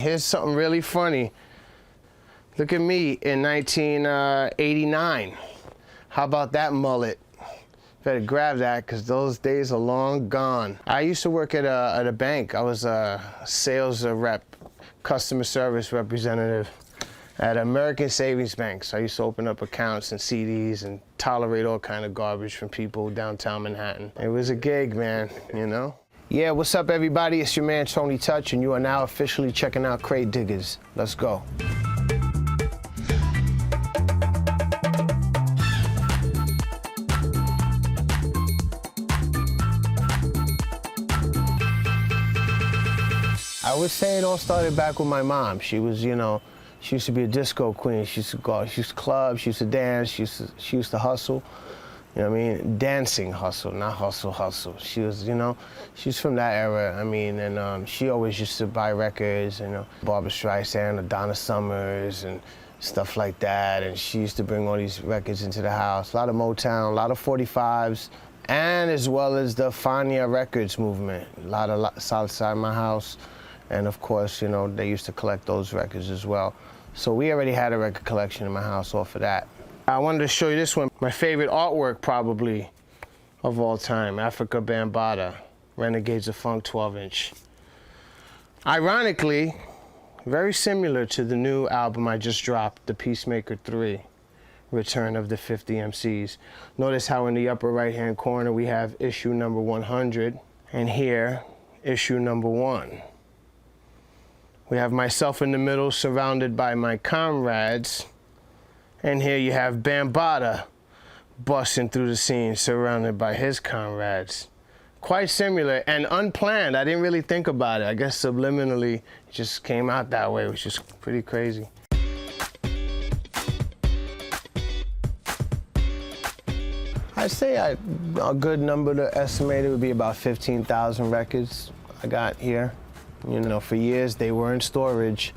Here's something really funny. Look at me in 1989. How about that mullet? Better grab that, because those days are long gone. I used to work at a bank. I was a sales rep, customer service representative at American Savings Bank. So I used to open up accounts and CDs and tolerate all kind of garbage from people downtown Manhattan. It was a gig, man, you know? Yeah, what's up, everybody? It's your man, Tony Touch, and you are now officially checking out Crate Diggers. Let's go. I would say it all started back with my mom. She was, you know, she used to be a disco queen. She used to go, she used to club, she used to dance, she used to hustle. You know what I mean? Dancing hustle, not hustle. She was, you know, she's from that era. I mean, and she always used to buy records, you know, Barbra Streisand, Donna Summers, and stuff like that. And she used to bring all these records into the house. A lot of Motown, a lot of 45s, and as well as the Fania Records movement. A lot of South Side my house. And of course, you know, they used to collect those records as well. So we already had a record collection in my house off of that. I wanted to show you this one, my favorite artwork probably of all time, Africa Bambaataa, Renegades of Funk 12-inch. Ironically, very similar to the new album I just dropped, The Peacemaker 3, Return of the 50 MCs. Notice how in the upper right-hand corner we have issue number 100, and here, issue number 1. We have myself in the middle, surrounded by my comrades. And here you have Bambaataa busting through the scene, surrounded by his comrades. Quite similar and unplanned. I didn't really think about it. I guess subliminally, it just came out that way, which is pretty crazy. I'd say a good number to estimate it would be about 15,000 records I got here. You know, for years they were in storage,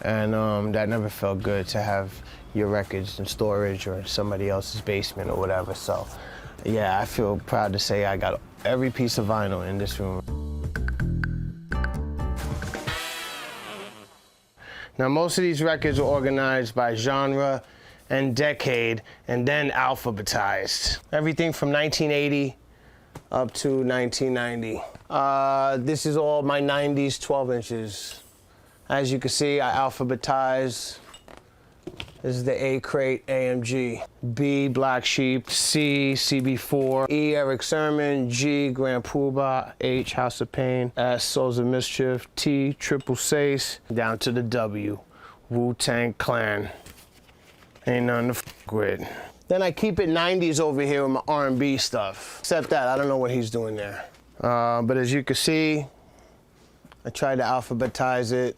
and that never felt good to have your records in storage or in somebody else's basement or whatever. So, yeah, I feel proud to say I got every piece of vinyl in this room. Now, most of these records are organized by genre and decade, and then alphabetized. Everything from 1980 up to 1990. This is all my 90s 12 inches. As you can see, I alphabetize. This is the A crate AMG. B, Black Sheep. C, CB4. E, Eric Sermon. G, Grand Poobah. H, House of Pain. S, Souls of Mischief. T, Triple Sace. Down to the W, Wu-Tang Clan. Ain't nothing to f with. Then I keep it 90s over here with my R&B stuff. Except that, I don't know what he's doing there. But as you can see, I tried to alphabetize it.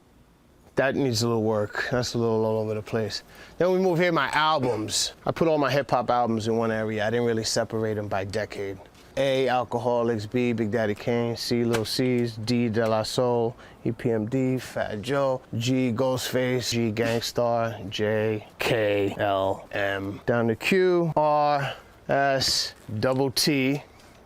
That needs a little work. That's a little all over the place. Then we move here, my albums. I put all my hip hop albums in one area. I didn't really separate them by decade. A, Alcoholics. B, Big Daddy Kane. C, Lil C's. D, De La Soul. EPMD, Fat Joe. G, Ghostface. G, Gangstar. J, K, L, M. Down to Q, R, S, double T.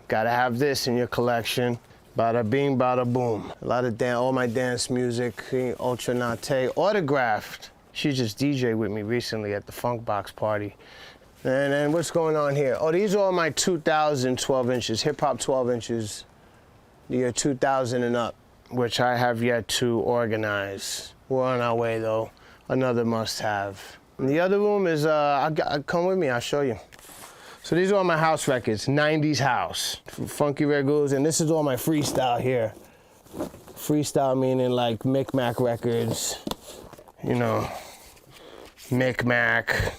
Gotta have this in your collection. Bada bing, bada boom. A lot of all my dance music, Ultra Nate, autographed. She just DJed with me recently at the Funk Box party. And then what's going on here? Oh, these are all my 2000 12 inches, hip hop 12 inches, the year 2000 and up, which I have yet to organize. We're on our way though, another must have. And the other room is, come with me, I'll show you. So these are all my house records, 90s house, Funky Regulars, and this is all my freestyle here. Freestyle meaning like Micmac records, you know, Micmac,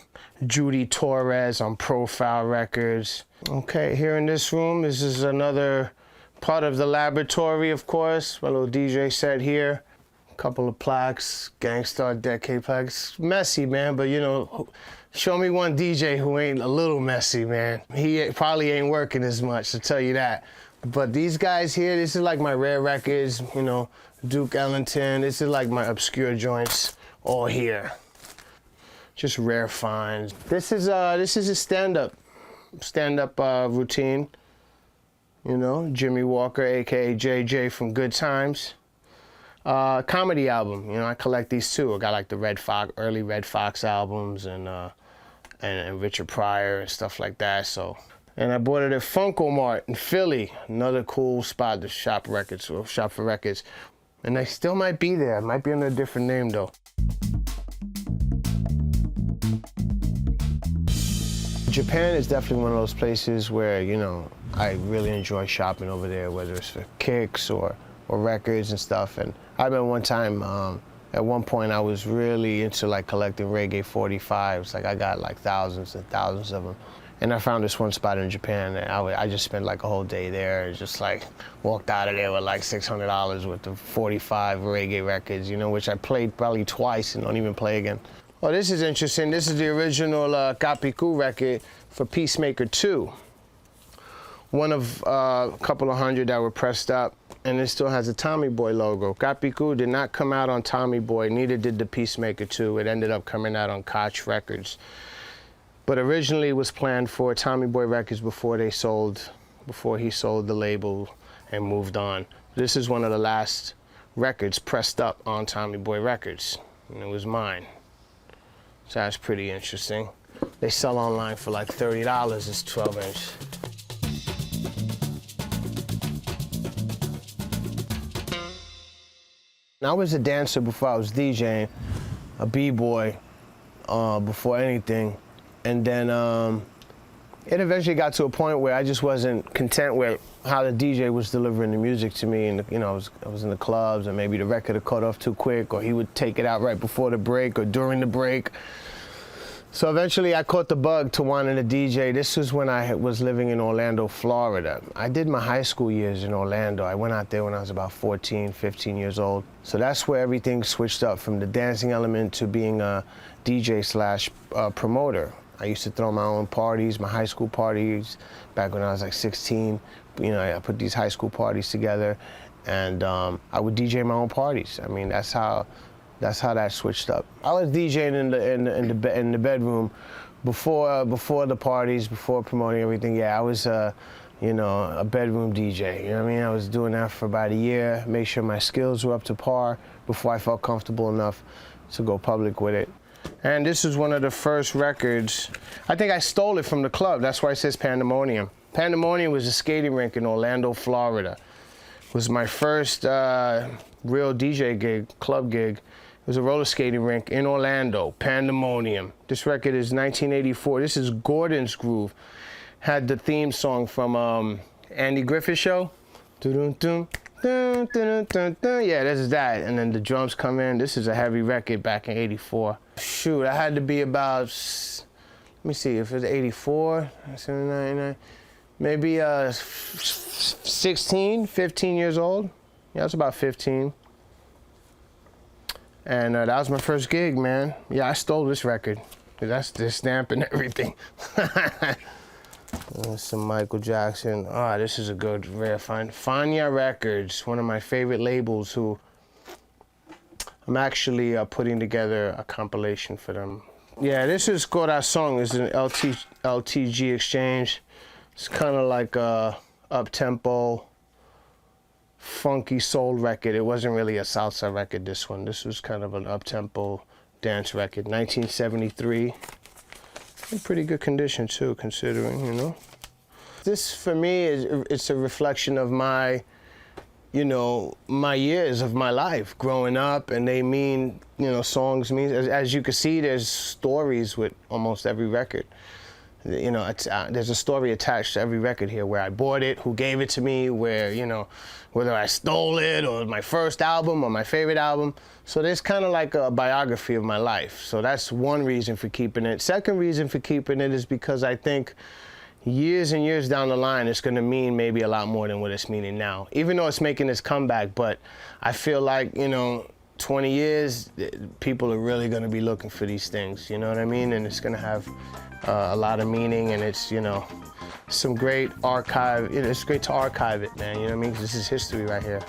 Judy Torres on Profile Records. Okay, here in this room, this is another part of the laboratory, of course. My little DJ set here. A couple of plaques, Gangstar Decade plaques. Messy, man, but you know, show me one DJ who ain't a little messy, man. He probably ain't working as much, to tell you that. But these guys here, this is like my rare records, you know, Duke Ellington. This is like my obscure joints all here. Just rare finds. This is a stand-up routine. You know, Jimmy Walker, AKA JJ from Good Times. Comedy album. You know, I collect these too. I got like the early Red Fox albums and Richard Pryor and stuff like that. So, and I bought it at Funko Mart in Philly, another cool spot to shop records or shop for records. And they still might be there. It might be under a different name though. Japan is definitely one of those places where, you know, I really enjoy shopping over there, whether it's for kicks or records and stuff. And I remember one time, at one point I was really into like collecting reggae 45s. Like I got like thousands and thousands of them. And I found this one spot in Japan and I just spent like a whole day there and just like walked out of there with like $600 worth of 45 reggae records, you know, which I played probably twice and don't even play again. Oh, this is interesting. This is the original Capicu record for Peacemaker 2. One of a couple of hundred that were pressed up, and it still has a Tommy Boy logo. Capicu did not come out on Tommy Boy, neither did the Peacemaker 2. It ended up coming out on Koch Records. But originally it was planned for Tommy Boy Records before he sold the label and moved on. This is one of the last records pressed up on Tommy Boy Records, and it was mine. So that's pretty interesting. They sell online for like $30, it's 12-inch. I was a dancer before I was DJing, a b-boy before anything. And then it eventually got to a point where I just wasn't content with how the DJ was delivering the music to me. And, you know, I was in the clubs and maybe the record had cut off too quick, or he would take it out right before the break or during the break. So eventually I caught the bug to wanting to DJ. This was when I was living in Orlando, Florida. I did my high school years in Orlando. I went out there when I was about 14, 15 years old. So that's where everything switched up from the dancing element to being a DJ slash promoter. I used to throw my own parties, my high school parties, back when I was like 16. You know, I put these high school parties together, and I would DJ my own parties. I mean, that's how that switched up. I was DJing in the bedroom before the parties, before promoting everything. Yeah, I was you know, a bedroom DJ. You know what I mean? I was doing that for about a year, make sure my skills were up to par before I felt comfortable enough to go public with it. And this is one of the first records. I think I stole it from the club. That's why it says Pandemonium. Pandemonium was a skating rink in Orlando, Florida. It was my first real DJ gig, club gig. It was a roller skating rink in Orlando, Pandemonium. This record is 1984. This is Gordon's Groove. Had the theme song from Andy Griffith Show. Dun-dun-dun, dun-dun-dun-dun-dun. Yeah, this is that. And then the drums come in. This is a heavy record back in '84. Shoot, I had to be about, let me see, if it was 84, 99, maybe 16, 15 years old. Yeah, I was about 15. And that was my first gig, man. Yeah, I stole this record. That's the stamp and everything. Some Michael Jackson. Ah, this is a good, rare find. Fania Records, one of my favorite labels who I'm actually putting together a compilation for them. Yeah, this is Corazon. It's an LTG exchange. It's kind of like a up-tempo, funky soul record. It wasn't really a salsa record, this one. This was kind of an up-tempo dance record. 1973. In pretty good condition too, considering, you know. This for me it's a reflection of my, you know, my years of my life growing up, and they mean, you know, songs mean, as you can see, there's stories with almost every record. You know, there's a story attached to every record here, where I bought it, who gave it to me, where, you know, whether I stole it or my first album or my favorite album. So there's kind of like a biography of my life. So that's one reason for keeping it. Second reason for keeping it is because I think years and years down the line, it's going to mean maybe a lot more than what it's meaning now. Even though it's making this comeback, but I feel like, you know, 20 years, people are really going to be looking for these things, you know what I mean? And it's going to have a lot of meaning, and it's, you know, some great archive. It's great to archive it, man, you know what I mean? 'Cause this is history right here.